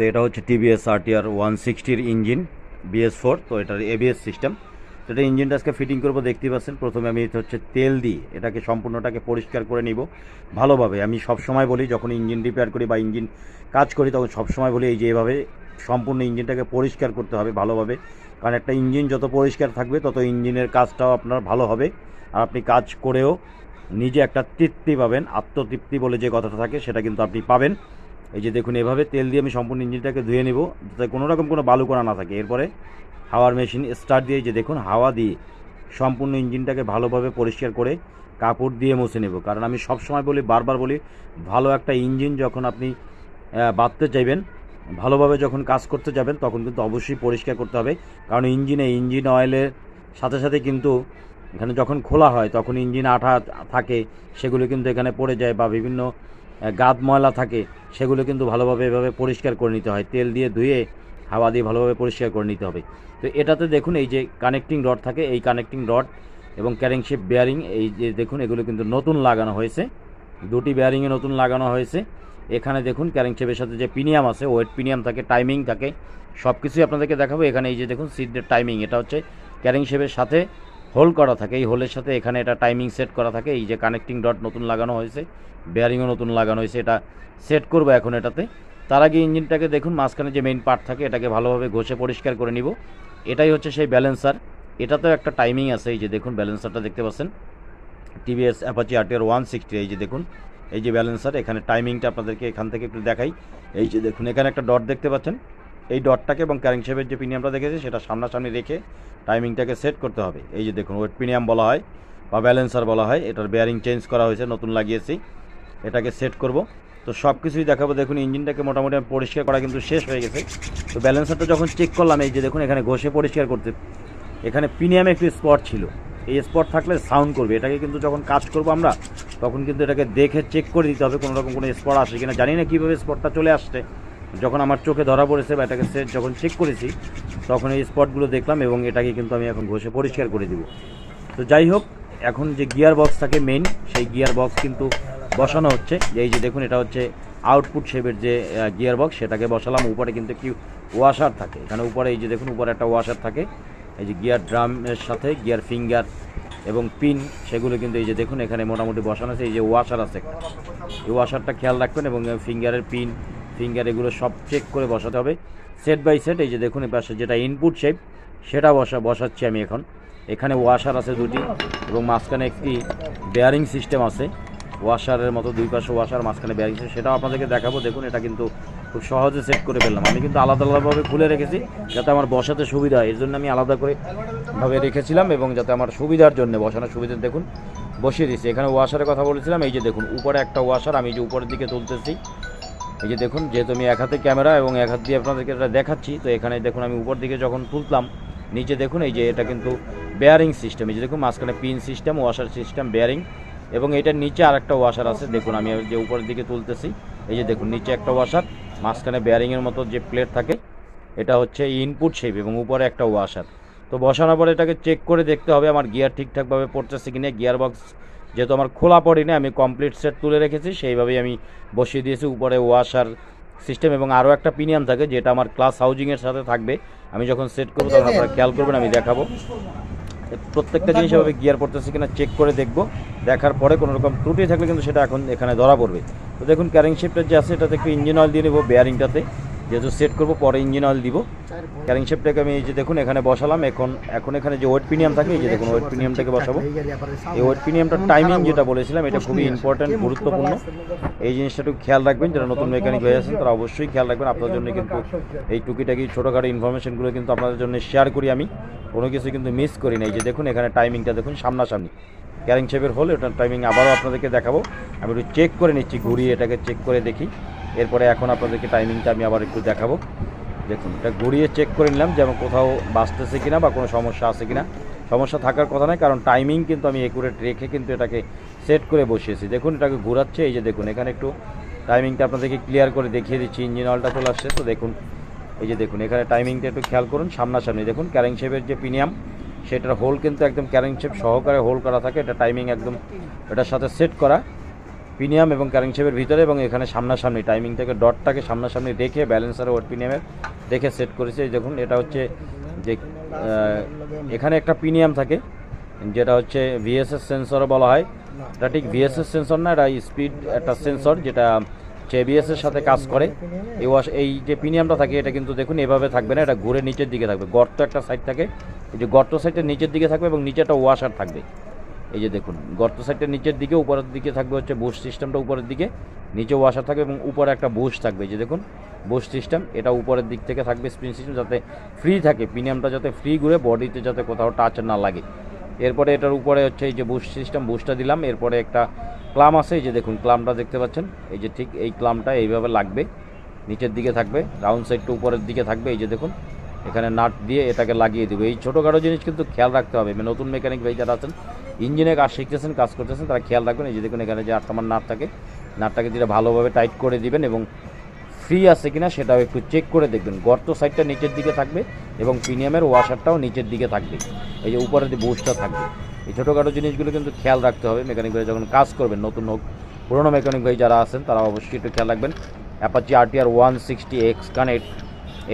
এটা হচ্ছে TVS RTR 160 engine BS4। তো এটার ABS সিস্টেম। তো এটা ইঞ্জিনটা আজকে ফিটিং করবো, দেখতেই পাচ্ছেন। প্রথমে আমি এটা হচ্ছে তেল দিয়ে এটাকে সম্পূর্ণটাকে পরিষ্কার করে নিব ভালোভাবে। আমি সবসময় বলি যখন ইঞ্জিন রিপেয়ার করি বা ইঞ্জিন কাজ করি তখন সবসময় বলি এই যে এভাবে সম্পূর্ণ ইঞ্জিনটাকে পরিষ্কার করতে হবে ভালোভাবে। কারণ একটা ইঞ্জিন যত পরিষ্কার থাকবে তত ইঞ্জিনের কাজটাও আপনার ভালো হবে, আর আপনি কাজ করেও নিজে একটা তৃপ্তি পাবেন। আত্মতৃপ্তি বলে যে কথাটা থাকে সেটা কিন্তু আপনি পাবেন। এই যে দেখুন এভাবে তেল দিয়ে আমি সম্পূর্ণ ইঞ্জিনটাকে ধুয়ে নেব যাতে কোনো রকম কোনো বালু কণা না থাকে। এরপরে হাওয়ার মেশিন স্টার্ট দিয়ে যে দেখুন হাওয়া দিয়ে সম্পূর্ণ ইঞ্জিনটাকে ভালোভাবে পরিষ্কার করে কাপড় দিয়ে মুছে নেব। কারণ আমি সবসময় বলি, বারবার বলি, ভালো একটা ইঞ্জিন যখন আপনি বাঁধতে চাইবেন, ভালোভাবে যখন কাজ করতে যাবেন তখন কিন্তু অবশ্যই পরিষ্কার করতে হবে। কারণ ইঞ্জিন অয়েলের সাথে সাথে কিন্তু এখানে যখন খোলা হয় তখন ইঞ্জিন আঠা থাকে, সেগুলো কিন্তু এখানে পড়ে যায়, বা বিভিন্ন গাদ ময়লা থাকে, সেগুলো কিন্তু ভালোভাবে এভাবে পরিষ্কার করে নিতে হয়। তেল দিয়ে ধুয়ে হাওয়া দিয়ে ভালোভাবে পরিষ্কার করে নিতে হবে। তো এটাতে দেখুন এই যে কানেক্টিং রড থাকে, এই কানেক্টিং রড এবং ক্যারিংশেপ বেয়ারিং, এই যে দেখুন এগুলো কিন্তু নতুন লাগানো হয়েছে, দুটি বেয়ারিংয়ে নতুন লাগানো হয়েছে। এখানে দেখুন ক্যারিংশেপের সাথে যে পিনিয়াম আছে, ওয়েট পিনিয়াম থাকে, টাইমিং থাকে, সব কিছুই আপনাদেরকে দেখাবো। এখানে এই যে দেখুন সিটের টাইমিং, এটা হচ্ছে ক্যারিংশেপের সাথে হোল করা থাকে, এই হোলের সাথে এখানে এটা টাইমিং সেট করা থাকে। এই যে কানেক্টিং রড নতুন লাগানো হয়েছে, বেয়ারিংও নতুন লাগানো হয়েছে, এটা সেট করবো এখন এটাতে। তার আগে ইঞ্জিনটাকে দেখুন মাঝখানে যে মেইন পার্ট থাকে এটাকে ভালোভাবে ঘষে পরিষ্কার করে নিব। এটাই হচ্ছে সেই ব্যালেন্সার। এটাতেও একটা টাইমিং আছে, এই যে দেখুন ব্যালেন্সারটা দেখতে পাচ্ছেন, টিভিএস অ্যাপাচি RTR 160। এই যে দেখুন এই যে ব্যালেন্সার, এখানে টাইমিংটা আপনাদেরকে এখান থেকে একটু দেখাই। এই যে দেখুন এখানে একটা ডট দেখতে পাচ্ছেন, এই ডটটাকে এবং ক্যারিংশেপের যে পিনিয়ামটা দেখেছি সেটা সামনাসামনি রেখে টাইমিংটাকে সেট করতে হবে। এই যে দেখুন ওয়েট পিনিয়াম বলা হয় বা ব্যালেন্সার বলা হয়, এটার বেয়ারিং চেঞ্জ করা হয়েছে, নতুন লাগিয়েছি, এটাকে সেট করব। তো সব কিছুই দেখাবো। দেখুন ইঞ্জিনটাকে মোটামুটি পরিষ্কার করা কিন্তু শেষ হয়ে গেছে। তো ব্যালেন্সারটা যখন চেক করলাম, এই যে দেখুন এখানে ঘষে পরিষ্কার করতে, এখানে পিনিয়ামে একটু স্পট ছিল, এই স্পট থাকলে সাউন্ড করবে। এটাকে কিন্তু যখন কাজ করব আমরা তখন কিন্তু এটাকে দেখে চেক করে দিতে হবে কোনো রকম কোনো স্পট আসে কিনা। জানি না কীভাবে স্পটটা চলে আসছে, যখন আমার চোখে ধরা পড়েছে বা এটাকে যখন চেক করেছি তখন এই স্পটগুলো দেখলাম, এবং এটাকে কিন্তু আমি এখন ঘষে পরিষ্কার করে দিব। তো যাই হোক, এখন যে গিয়ার বক্স থাকে মেইন, সেই গিয়ার বক্স কিন্তু বসানো হচ্ছে। এই যে দেখুন এটা হচ্ছে আউটপুট শেপের যে গিয়ার বক্স, সেটাকে বসালাম। উপরে কিন্তু কি ওয়াশার থাকে, এখানে উপরে এই যে দেখুন উপরে একটা ওয়াশার থাকে, এই যে গিয়ার ড্রামের সাথে গিয়ার ফিঙ্গার এবং পিন, সেগুলো কিন্তু এই যে দেখুন এখানে মোটামুটি বসানো আছে। এই যে ওয়াশার আছে, এই ওয়াশারটা খেয়াল রাখবেন, এবং ফিঙ্গারের পিন, ফিঙ্গার এগুলো সব চেক করে বসাতে হবে সেট বাই সেট। এই যে দেখুন এই পাশে যেটা ইনপুট শেপ সেটা বসাচ্ছি আমি এখন। এখানে ওয়াশার আছে দুটি, এবং মাঝখানে একটি বেয়ারিং সিস্টেম আছে, ওয়াশারের মতো দুই পাশে ওয়াশার, মাঝখানে বেয়ারিং সিস্টেম, সেটাও আপনাদেরকে দেখাবো। দেখুন এটা কিন্তু খুব সহজে সেট করে ফেললাম। আমি কিন্তু আলাদা আলাদাভাবে খুলে রেখেছি যাতে আমার বসাতে সুবিধা হয়, এর জন্য আমি আলাদা করে ভাবে রেখেছিলাম, এবং যাতে আমার সুবিধার জন্য বসানোর সুবিধা দেখুন বসিয়ে দিচ্ছি। এখানে ওয়াশারের কথা বলেছিলাম, এই যে দেখুন উপরে একটা ওয়াশার আমি যে উপরের দিকে তুলতেছি। এই যে দেখুন, যেহেতু আমি এক হাতে ক্যামেরা এবং এক হাত দিয়ে আপনাদেরকে এটা দেখাচ্ছি, তো এখানে দেখুন আমি উপর দিকে যখন তুলতাম, নিচে দেখুন এই যে এটা কিন্তু বেয়ারিং সিস্টেম। এই যে দেখুন মাঝখানে pin system, washer system, bearing, এবং এটার নিচে আরেকটা ওয়াশার আছে। দেখুন আমি যে উপরের দিকে তুলতেছি, এই যে দেখুন নিচে একটা ওয়াশার, মাঝখানে বেয়ারিংয়ের মতো যে প্লেট থাকে, এটা হচ্ছে ইনপুট শেপ, এবং উপরে একটা ওয়াশার। তো বসানোর পরে এটাকে চেক করে দেখতে হবে আমার গিয়ার ঠিকঠাকভাবে পড়তেছে কিনা। গিয়ার বক্স যেহেতু আমার খোলা পড়েনি, আমি কমপ্লিট সেট তুলে রেখেছি, সেইভাবেই আমি বসিয়ে দিয়েছি। উপরে ওয়াশার সিস্টেম এবং আরও একটা পিনিয়াম থাকে যেটা আমার ক্লাস হাউজিংয়ের সাথে থাকবে। আমি যখন সেট করবো তখন আপনারা খেয়াল করবেন, আমি দেখাবো প্রত্যেকটা জিনিস এভাবে গিয়ার পড়তেছে কিনা চেক করে দেখব। দেখার পরে কোনো রকম ত্রুটি থাকলে কিন্তু সেটা এখন এখানে ধরা পড়বে। তো দেখুন ক্যারিং শেপটা যে আছে এটাতে একটু ইঞ্জিন অয়েল দিয়ে নেবো বেয়ারিংটাতে, যেহেতু সেট করবো পরে ইঞ্জিন অয়েল দিব। ক্যারিং শেপটাকে আমি এই যে দেখুন এখানে বসালাম। এখন এখানে যে ওয়েট পিনিয়াম থাকে, এই যে দেখুন ওয়েট পিনিয়ামটাকে বসাবো। এই ওয়েট পিনিয়ামটার টাইমিং যেটা বলেছিলাম এটা খুবই ইম্পর্ট্যান্ট, গুরুত্বপূর্ণ। এই জিনিসটা একটু খেয়াল রাখবেন, যারা নতুন মেকানিক হয়ে আছেন তারা অবশ্যই খেয়াল রাখবেন। আপনার জন্য কিন্তু এই টুকিটাকি ছোটোখাটো ইনফরমেশনগুলো কিন্তু আপনাদের জন্য শেয়ার করি আমি, কোনো কিছু কিন্তু মিস করি না। এই যে দেখুন এখানে টাইমিংটা দেখুন সামনাসামনি ক্যারিং শেপের হল, ওটার টাইমিং আবারও আপনাদেরকে দেখাবো। আমি একটু চেক করে নিচ্ছি, ঘুরিয়ে এটাকে চেক করে দেখি। এরপরে এখন আপনাদেরকে টাইমিংটা আমি আবার একটু দেখাবো। দেখুন এটা ঘুরিয়ে চেক করে নিলাম যে আমার কোথাও বাঁচতেছে কিনা বা কোনো সমস্যা আছে কিনা। সমস্যা থাকার কথা নয়, কারণ টাইমিং কিন্তু আমি একুরেট রেখে কিন্তু এটাকে সেট করে বসিয়েছি। দেখুন এটাকে ঘোরাচ্ছে, এই যে দেখুন এখানে একটু টাইমিংটা আপনাদেরকে ক্লিয়ার করে দেখিয়ে দিচ্ছি। ইঞ্জিন অয়েলটা চলে আসছে, তো দেখুন এই যে দেখুন এখানে টাইমিংটা একটু খেয়াল করুন। সামনাসামনি দেখুন ক্যারিং শেপের যে পিনিয়াম সেটার হোল কিন্তু একদম ক্যারিং শেপ সহকারে হোল করা থাকে, এটা টাইমিং একদম এটার সাথে সেট করা। প্রিমিয়াম এবং ক্যারিংশেপের ভিতরে, এবং এখানে সামনাসামনি টাইমিংটাকে ডটটাকে সামনাসামনি রেখে ব্যালেন্সার ওয়েট প্রিমিয়ামের রেখে সেট করেছি। এই দেখুন এটা হচ্ছে যে এখানে একটা প্রিমিয়াম থাকে যেটা হচ্ছে ভিএসএস সেন্সর বলা হয়। এটা ঠিক ভিএসএস সেন্সর না, এটা স্পিড একটা সেন্সর যেটা এবিএসের সাথে কাজ করে। এই যে প্রিমিয়ামটা থাকে এটা কিন্তু দেখুন এভাবে থাকবে না, এটা ঘুরে নিচের দিকে থাকবে। গর্ত একটা সাইড থাকে, এই যে গর্ত সাইডটা নিচের দিকে থাকবে এবং নিচে একটা ওয়াশার থাকবে। এই যে দেখুন গর্ত সাইডটা নিচের দিকে, উপরের দিকে থাকবে হচ্ছে বুশ সিস্টেমটা উপরের দিকে, নিচে ওয়াশার থাকবে এবং উপরে একটা বুশ থাকবে। যে দেখুন বুশ সিস্টেম, এটা উপরের দিক থেকে থাকবে স্প্রিং সিস্টেম, যাতে ফ্রি থাকে প্রিমিয়ামটা, যাতে ফ্রি ঘুরে বডিতে যাতে কোথাও টাচ না লাগে। এরপরে এটার উপরে হচ্ছে এই যে বুশ সিস্টেম, বুশটা দিলাম। এরপরে একটা ক্লাম আছে, এই যে দেখুন ক্লামটা দেখতে পাচ্ছেন, এই যে ঠিক এই ক্লামটা এইভাবে লাগবে, নিচের দিকে থাকবে, রাউন্ড সাইডটা উপরের দিকে থাকবে। এই যে দেখুন এখানে নাট দিয়ে এটাকে লাগিয়ে দেবো। এই ছোটোখাটো জিনিস কিন্তু খেয়াল রাখতে হবে, নতুন মেকানিক ভাই যারা আছেন, ইঞ্জিনে কাজ শিখতেছেন, কাজ করতেছেন, তারা খেয়াল রাখবেন। এই যে দেখুন এখানে যে 8 নম্বর নাট থাকে, নাটটাকে দিয়ে ভালোভাবে টাইট করে দিবেন এবং ফ্রি আছে কিনা সেটাও একটু চেক করে দেখবেন। গর্ত সাইডটা নিচের দিকে থাকবে এবং প্রিমিয়ামের ওয়াশারটাও নিচের দিকে থাকবে, এই যে উপরে যে বুশটা থাকবে। এই ছোটোখাটো জিনিসগুলো কিন্তু খেয়াল রাখতে হবে মেকানিক ভাই যখন কাজ করবেন, নতুন হোক পুরোনো মেকানিক ভাই যারা আছেন তারা অবশ্যই একটু খেয়াল রাখবেন। অ্যাপাচি RTR 160X কানেক্ট,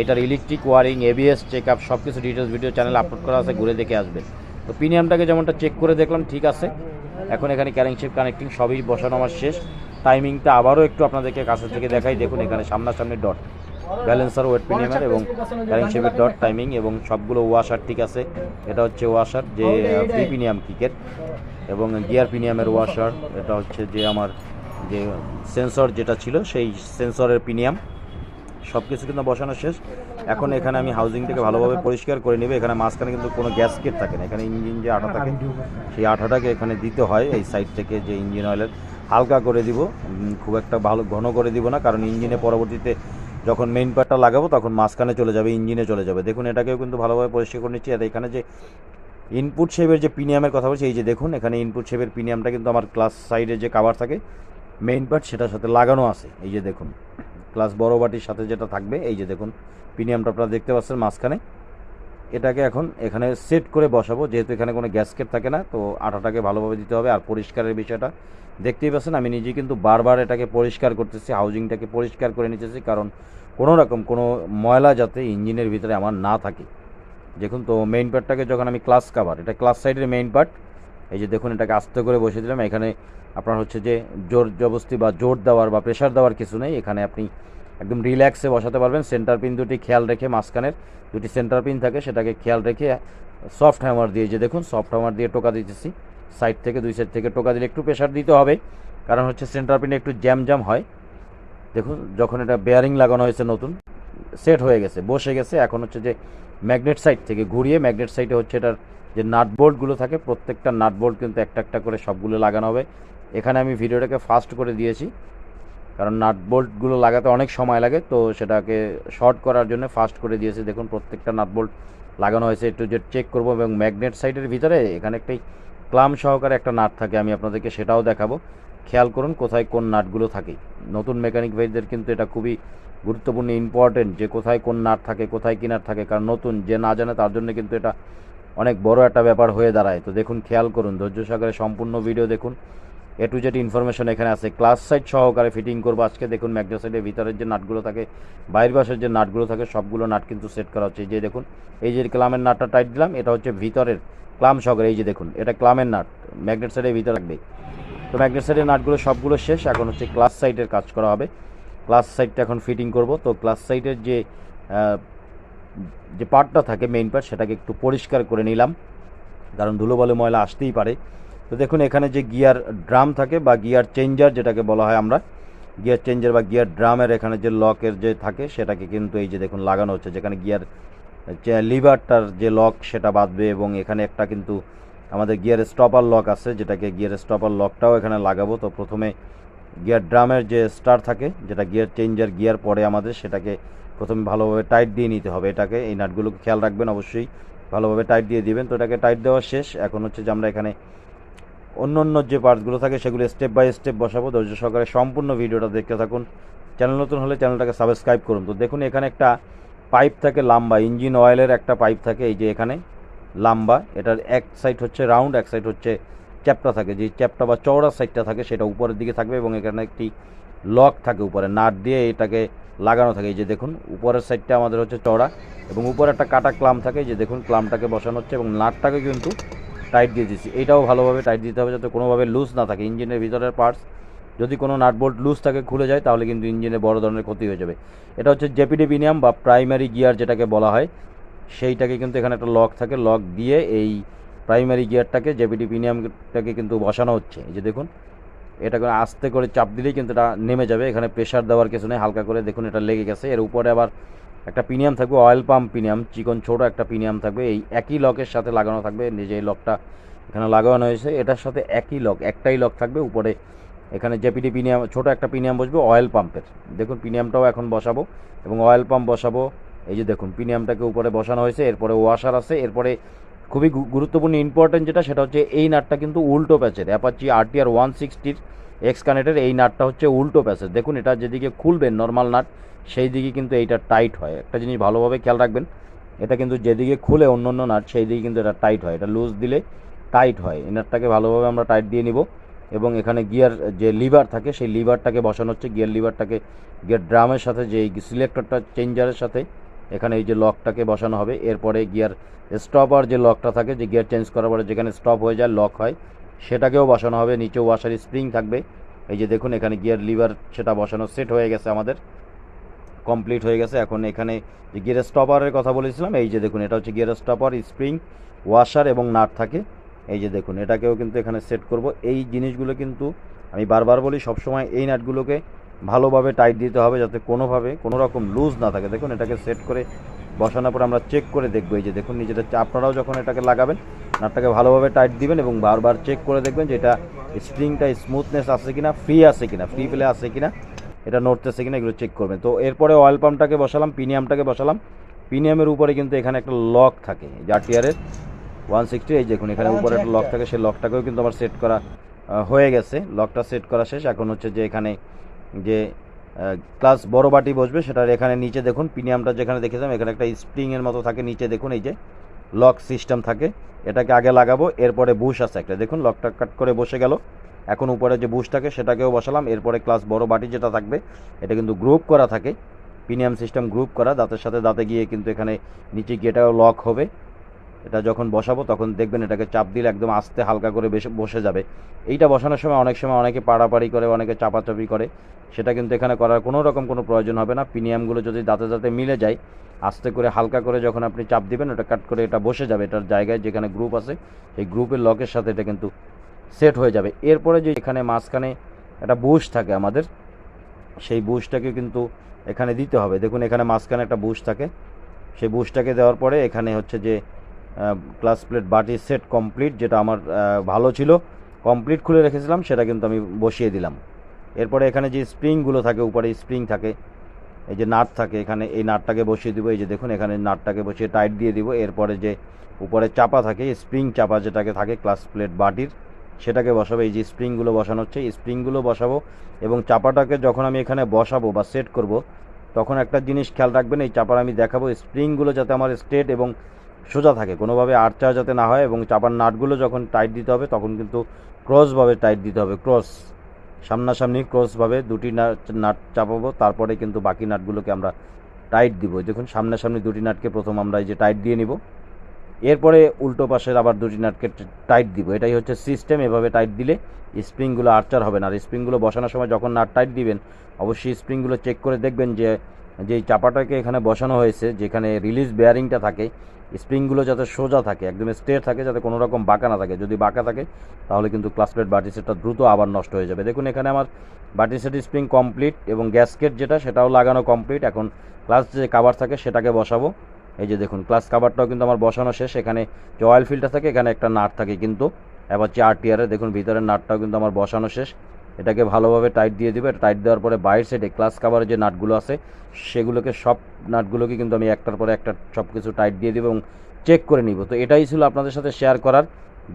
এটার electric wiring, ABS check up সব কিছু ডিটেলস ভিডিও চ্যানেলে আপলোড করা আছে, ঘুরে দেখে আসবেন। তো প্রিমিয়ামটাকে যেমনটা চেক করে দেখলাম ঠিক আছে। এখন এখানে ক্যারিংশেপ কানেক্টিং সবই বসানো আমার শেষ। টাইমিংটা আবারও একটু আপনাদেরকে কাছে থেকে দেখাই। দেখুন এখানে সামনাসামনি ডট, ব্যালেন্সার ওয়েট প্রিমিয়ামের এবং ক্যারিংশেপের ডট, টাইমিং এবং সবগুলো ওয়াশার ঠিক আছে। এটা হচ্ছে ওয়াশার যে ফ্রি প্রিমিয়াম কিকের, এবং গিয়ার প্রিমিয়ামের ওয়াশার। এটা হচ্ছে যে আমার যে সেন্সর যেটা ছিল সেই সেন্সরের প্রিমিয়াম, সব কিছু কিন্তু বসানো শেষ। এখন এখানে আমি হাউজিংটাকে ভালোভাবে পরিষ্কার করে নেবে। এখানে মাঝখানে কিন্তু কোনো গ্যাসকেট থাকে না, এখানে ইঞ্জিন যে আঠা থাকে সেই আঠাটাকে এখানে দিতে হয়। এই সাইড থেকে যে ইঞ্জিন অয়েলের হালকা করে দিব, খুব একটা ভালো ঘন করে দিব না, কারণ ইঞ্জিনে পরবর্তীতে যখন মেইন পার্টটা লাগাবো তখন মাঝখানে চলে যাবে, ইঞ্জিনে চলে যাবে। দেখুন এটাকেও কিন্তু ভালোভাবে পরিষ্কার করে নিচ্ছি। আর এখানে যে ইনপুট শেপের যে প্রিমিয়ামের কথা বলছি, এই যে দেখুন এখানে ইনপুট শেপের প্রিমিয়ামটা কিন্তু আমার ক্লাস সাইডে যে কাভার থাকে মেইন পার্ট সেটার সাথে লাগানো আছে। এই যে দেখুন ক্লাস বড় বাটির সাথে যেটা থাকবে, এই যে দেখুন প্রিমিয়ামটা আপনারা দেখতে পাচ্ছেন মাঝখানে। এটাকে এখন এখানে সেট করে বসাবো, যেহেতু এখানে কোনো গ্যাসকেট থাকে না, তো আঠাটাকে ভালোভাবে দিতে হবে। আর পরিষ্কারের বিষয়টা দেখতেই পাচ্ছেন, আমি নিজে কিন্তু বারবার এটাকে পরিষ্কার করতেছি, হাউজিংটাকে পরিষ্কার করে নিতেছি, কারণ কোনো রকম কোনো ময়লা যাতে ইঞ্জিনের ভিতরে আমার না থাকে। দেখুন তো মেইন পার্টটাকে যখন আমি ক্লাস কাভার, এটা ক্লাস সাইডের মেইন পার্ট, এই যে দেখুন এটাকে আস্তে করে বসিয়ে দিলাম। এখানে আপনার হচ্ছে যে জোর জবস্তি বা জোর দেওয়ার বা প্রেশার দেওয়ার কিছু নেই, এখানে আপনি একদম রিল্যাক্সে বসাতে পারবেন। সেন্টার পিন দুটি খেয়াল রেখে, মাঝখানের দুটি সেন্টার পিন থাকে সেটাকে খেয়াল রেখে সফট হ্যামার দিয়ে, যে দেখুন সফট হ্যামার দিয়ে টোকা দিতেছি সাইড থেকে, দুই সাইড থেকে টোকা দিলে একটু প্রেশার দিতে হবে, কারণ হচ্ছে সেন্টার পিনে একটু জ্যাম হয়। দেখুন যখন এটা বেয়ারিং লাগানো হয়েছে নতুন, সেট হয়ে গেছে, বসে গেছে। এখন হচ্ছে যে ম্যাগনেট সাইড থেকে ঘুরিয়ে, ম্যাগনেট সাইডে হচ্ছে এটার যে নাট বোল্টগুলো থাকে, প্রত্যেকটা নাট বোল্ট কিন্তু একটা একটা করে সবগুলো লাগানো হবে। এখানে আমি ভিডিওটাকে ফাস্ট করে দিয়েছি, কারণ নাট বোল্টগুলো লাগাতে অনেক সময় লাগে, তো সেটাকে শর্ট করার জন্য ফাস্ট করে দিয়েছি। দেখুন প্রত্যেকটা নাট বোল্ট লাগানো হয়েছে, একটু যে চেক করবো। এবং ম্যাগনেট সাইডের ভিতরে এখানে একটাই ক্লাম সহকারে একটা নাট থাকে, আমি আপনাদেরকে সেটাও দেখাবো। খেয়াল করুন কোথায় কোন নাটগুলো থাকে। নতুন মেকানিক ভাইদের কিন্তু এটা খুবই গুরুত্বপূর্ণ, ইম্পর্টেন্ট, যে কোথায় কোন নাট থাকে, কোথায় কি নাট থাকে, কারণ নতুন যে না জানে তার জন্য কিন্তু এটা অনেক বড় একটা ব্যাপার হয়ে দাঁড়ায়। তো দেখুন খেয়াল করুন, ধৈর্য সহকারে সম্পূর্ণ ভিডিও দেখুন, এ টু জেড ইনফরমেশন এখানে আছে। ক্লাস সাইড সহকারে ফিটিং করবো আজকে। দেখুন ম্যাগনেট সাইডের ভিতরের যে নাটগুলো থাকে, বাইরের পাশের যে নাটগুলো থাকে, সবগুলো নাট কিন্তু সেট করা হচ্ছে। এই যে দেখুন এই যে ক্লামের নাটটা টাইট দিলাম, এটা হচ্ছে ভিতরের ক্লাম সহকারে। এই যে দেখুন এটা ক্লামের নাট, ম্যাগনেট সাইডের ভিতরে রাখবে। তো ম্যাগনেট সাইডের নাটগুলো সবগুলো শেষ, এখন হচ্ছে ক্লাস সাইডের কাজ করা হবে। ক্লাস সাইডটা এখন ফিটিং করব। তো ক্লাস সাইডের যে পার্টটা থাকে মেইন পার্ট, সেটাকে একটু পরিষ্কার করে নিলাম, কারণ ধুলোবালু ময়লা আসতেই পারে। তো দেখুন এখানে যে গিয়ার ড্রাম থাকে বা গিয়ার চেঞ্জার যেটাকে বলা হয় আমরা, গিয়ার চেঞ্জার বা গিয়ার ড্রামের এখানে যে লকের যে থাকে সেটাকে কিন্তু এই যে দেখুন লাগানো হচ্ছে, যেখানে গিয়ার লিভারটার যে লক সেটা বাঁধবে। এবং এখানে একটা কিন্তু আমাদের গিয়ার স্টপার লক আছে, যেটাকে গিয়ার স্টপার লকটাও এখানে লাগাবো। তো প্রথমে গিয়ার ড্রামের যে স্টার থাকে, যেটা গিয়ার চেঞ্জার গিয়ার পরে আমাদের, সেটাকে প্রথমে ভালোভাবে টাইট দিয়ে নিতে হবে। এটাকে এই নাটগুলোকে খেয়াল রাখবেন, অবশ্যই ভালোভাবে টাইট দিয়ে দিবেন। তো এটাকে টাইট দেওয়া শেষ। এখন হচ্ছে যে আমরা এখানে অন্য যে পার্টসগুলো থাকে সেগুলো স্টেপ বাই স্টেপ বসাবো। ধৈর্য সহকারে সম্পূর্ণ ভিডিওটা দেখতে থাকুন। চ্যানেল নতুন হলে চ্যানেলটাকে সাবস্ক্রাইব করুন। তো দেখুন এখানে একটা পাইপ থাকে লম্বা, ইঞ্জিন অয়েলের একটা পাইপ থাকে, এই যে এখানে লম্বা, এটার এক সাইড হচ্ছে রাউন্ড, এক সাইড হচ্ছে চ্যাপটা থাকে, যে চ্যাপটা বা চওড়া সাইডটা থাকে সেটা উপরের দিকে থাকবে এবং এখানে একটি লক থাকে উপরে, নাট দিয়ে এটাকে লাগানো থাকে। এই যে দেখুন উপরের সাইডটা আমাদের হচ্ছে চওড়া এবং উপরে একটা কাটা ক্লাম থাকে, যে দেখুন ক্লামটাকে বসানো হচ্ছে এবং নাটটাকে কিন্তু টাইট দিয়ে দিচ্ছি। এইটাও ভালোভাবে টাইট দিতে হবে যাতে কোনোভাবে লুজ না থাকে। ইঞ্জিনের ভিতরের পার্টস যদি কোনো নাট বোল্ট লুজ থাকে, খুলে যায়, তাহলে কিন্তু ইঞ্জিনে বড় ধরনের ক্ষতি হয়ে যাবে। এটা হচ্ছে জেপিডি পিনিয়াম বা প্রাইমারি গিয়ার যেটাকে বলা হয়, সেইটাকে কিন্তু এখানে একটা লক থাকে, লক দিয়ে এই প্রাইমারি গিয়ারটাকে জেপিডি পিনিয়ামটাকে কিন্তু বসানো হচ্ছে। এই যে দেখুন এটাকে আস্তে করে চাপ দিলেই কিন্তু এটা নেমে যাবে, এখানে প্রেশার দেওয়ার কিছু নেই, হালকা করে দেখুন এটা লেগে গেছে। এর উপরে আবার একটা পিনিয়াম থাকবে, অয়েল পাম্প পিনিয়াম, চিকন ছোটো একটা পিনিয়াম থাকবে, এই একই লকের সাথে লাগানো থাকবে। নিজে এই লকটা এখানে লাগানো হয়েছে, এটার সাথে একই লক, একটাই লক থাকবে। উপরে এখানে জেপিডি পিনিয়াম ছোটো একটা পিনিয়াম বসবে অয়েল পাম্পের। দেখুন পিনিয়ামটাও এখন বসাবো এবং অয়েল পাম্প বসাবো। এই যে দেখুন পিনিয়ামটাকে উপরে বসানো হয়েছে, এরপরে ওয়াশার আছে। এরপরে খুবই গুরুত্বপূর্ণ ইম্পর্টেন্ট যেটা, সেটা হচ্ছে এই নাটটা কিন্তু উল্টো প্যাচের, অ্যাপাচি RTR 160 এক্স কানেক্টের এই নাটটা হচ্ছে উল্টো প্যাচের। দেখুন এটা যেদিকে খুলবেন নর্মাল নাট, সেই দিকে কিন্তু এইটা টাইট হয়। একটা জিনিস ভালোভাবে খেয়াল রাখবেন, এটা কিন্তু যেদিকে খুলে অন্য অন্য নাট, সেই দিকে কিন্তু এটা টাইট হয়, এটা লুজ দিলে টাইট হয়। এই নাটটাকে ভালোভাবে আমরা টাইট দিয়ে নিব এবং এখানে গিয়ার যে লিভার থাকে সেই লিভারটাকে বসানো হচ্ছে, গিয়ার লিভারটাকে গিয়ার ড্রামের সাথে যে সিলেক্টরটা চেঞ্জারের সাথে এখানে এই যে লকটাকে বসানো হবে। এরপরে গিয়ার স্টপার যে লকটা থাকে, যে গিয়ার চেঞ্জ করার পরে যেখানে স্টপ হয়ে যায় লক হয়, সেটাকেও বসানো হবে। নিচে ওয়াশার স্প্রিং থাকবে। এই যে দেখুন এখানে গিয়ার লিভার সেটা বসানো সেট হয়ে গেছে, আমাদের কমপ্লিট হয়ে গেছে। এখন এখানে যে গিয়ার স্টপারের কথা বলেছিলাম, এই যে দেখুন এটা হচ্ছে গিয়ার স্টপার, স্প্রিং, ওয়াশার এবং নাট থাকে। এই যে দেখুন এটাকেও কিন্তু এখানে সেট করব। এই জিনিসগুলো কিন্তু আমি বারবার বলি, সবসময় এই নাটগুলোকে ভালোভাবে টাইট দিতে হবে যাতে কোনোভাবে কোনো রকম লুজ না থাকে। দেখুন এটাকে সেট করে বসানোর পর আমরা চেক করে দেখবো। এই যে দেখুন নিজেদের আপনারাও যখন এটাকে লাগাবেন নাটটাকে ভালোভাবে টাইট দিবেন এবং বারবার চেক করে দেখবেন যে এটা স্প্রিংটা স্মুথনেস আছে কিনা, ফ্রি আছে কিনা, ফ্রি প্লে আছে কিনা, এটা নড়তেছে কিনা, এগুলো চেক করবেন। তো এরপরে অয়েল পাম্পটাকে বসালাম, পিনিয়ামটাকে বসালাম। পিনিয়ামের উপরে কিন্তু এখানে একটা লক থাকে, RTR 160। এই দেখুন এখানে উপরে একটা লক থাকে, সেই লকটাকেও কিন্তু আমার সেট করা হয়ে গেছে। লকটা সেট করা শেষ। এখন হচ্ছে যে এখানে যে ক্লাস বড় বাটি বসবে, সেটার এখানে নিচে দেখুন পিনিয়ামটা যেখানে দেখেছিলাম এখানে একটা স্প্রিংয়ের মতো থাকে, নিচে দেখুন এই যে লক সিস্টেম থাকে, এটাকে আগে লাগাবো। এরপরে বুশ আছে একটা, দেখুন লকটা কাট করে বসে গেল। এখন উপরে যে বুশ থাকে সেটাকেও বসালাম। এরপরে ক্লাস বড় বাটি যেটা থাকবে, এটা কিন্তু গ্রুপ করা থাকে, পিনিয়াম সিস্টেম গ্রুপ করা, দাঁতের সাথে দাঁতে গিয়ে কিন্তু এখানে নিচে গিয়ে এটাও লক হবে। এটা যখন বসাবো তখন দেখবেন এটাকে চাপ দিলে একদম আস্তে হালকা করে বসে যাবে। এইটা বসানোর সময় অনেক সময় অনেকে পাড়াপাড়ি করে, অনেকে চাপাচাপি করে, সেটা কিন্তু এখানে করার কোনো রকম কোনো প্রয়োজন হবে না। পিনিয়ামগুলো যদি দাঁতে দাঁতে মিলে যায়, আস্তে করে হালকা করে যখন আপনি চাপ দিবেন ওটা কাট করে এটা বসে যাবে এটার জায়গায়, যেখানে গ্রুপ আছে এই গ্রুপের লকের সাথে এটা কিন্তু সেট হয়ে যাবে। এরপরে যে এখানে মাঝখানে একটা বুশ থাকে আমাদের, সেই বুশটাকে কিন্তু এখানে দিতে হবে। দেখুন এখানে মাঝখানে একটা বুশ থাকে, সেই বুশটাকে দেওয়ার পরে এখানে হচ্ছে যে ক্লাস প্লেট বাটি সেট কমপ্লিট, যেটা আমার ভালো ছিল, কমপ্লিট খুলে রেখেছিলাম, সেটা কিন্তু আমি বসিয়ে দিলাম। এরপরে এখানে যে স্প্রিংগুলো থাকে, উপরে স্প্রিং থাকে, এই যে নাট থাকে, এখানে এই নাটটাকে বসিয়ে দিব। এই যে দেখুন এখানে নাটটাকে বসিয়ে টাইট দিয়ে দিব। এরপরে যে উপরে চাপা থাকে, স্প্রিং চাপা যেটাকে থাকে ক্লাস প্লেট বাটির, সেটাকে বসাবো। এই যে স্প্রিংগুলো বসানো হচ্ছে, এই স্প্রিংগুলো বসাবো এবং চাপাটাকে যখন আমি এখানে বসাবো বা সেট করব, তখন একটা জিনিস খেয়াল রাখবেন, এই চাপার আমি দেখাবো স্প্রিংগুলো যাতে আমার স্ট্রেট এবং সোজা থাকে, কোনোভাবে আটচার যাতে না হয়। এবং চাপার নাটগুলো যখন টাইট দিতে হবে তখন কিন্তু ক্রসভাবে টাইট দিতে হবে, ক্রস সামনাসামনি ক্রসভাবে দুটি নাট চাপাবো, তারপরে কিন্তু বাকি নাটগুলোকে আমরা টাইট দিব। দেখুন সামনাসামনি দুটি নাটকে প্রথম আমরা এই যে টাইট দিয়ে নিব, এরপরে উল্টো পাশের আবার দুটি নাটকে টাইট দিব। এটাই হচ্ছে সিস্টেম। এভাবে টাইট দিলে স্প্রিংগুলো আর্চার হবে না। আর স্প্রিংগুলো বসানোর সময় যখন নাট টাইট দিবেন, অবশ্যই স্প্রিংগুলো চেক করে দেখবেন যে যেই চাপাটাকে এখানে বসানো হয়েছে, যেখানে রিলিজ বেয়ারিংটা থাকে, স্প্রিংগুলো যাতে সোজা থাকে, একদম স্ট্রেট থাকে, যাতে কোনো রকম বাঁকা না থাকে। যদি বাঁকা থাকে তাহলে কিন্তু ক্লাস প্লেট বাটি সেটটা দ্রুত আবার নষ্ট হয়ে যাবে। দেখুন এখানে আমার বাটি সেট স্প্রিং কমপ্লিট এবং গ্যাসকেট যেটা সেটাও লাগানো কমপ্লিট। এখন ক্লাস যে কাভার থাকে সেটাকে বসাবো। এই যে দেখুন ক্লাস কাভারটাও কিন্তু আমার বসানো শেষ। এখানে যে অয়েল ফিল্টার থাকে, এখানে একটা নাট থাকে কিন্তু অ্যাপাচি RTR দেখুন ভিতরের নাটটাও কিন্তু আমার বসানো শেষ। এটাকে ভালোভাবে টাইট দিয়ে দিবে। টাইট দেওয়ার পরে বাইরের সাইডে ক্লাস কাভারের যে নাটগুলো আছে সেগুলোকে, সব নাটগুলোকে কিন্তু আমি একটার পরে একটা সব কিছু টাইট দিয়ে দেবো এবং চেক করে নিব। তো এটাই ছিল আপনাদের সাথে শেয়ার করার,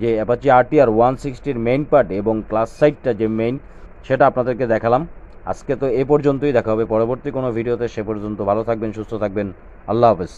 যে অ্যাপাচি RTR 160 মেইন পার্ট এবং ক্লাস সাইডটা যে মেইন, সেটা আপনাদেরকে দেখালাম। আজকে তো এ পর্যন্তই, দেখা হবে পরবর্তী কোনো ভিডিওতে। সে পর্যন্ত ভালো থাকবেন, সুস্থ থাকবেন, আল্লাহ হাফেজ।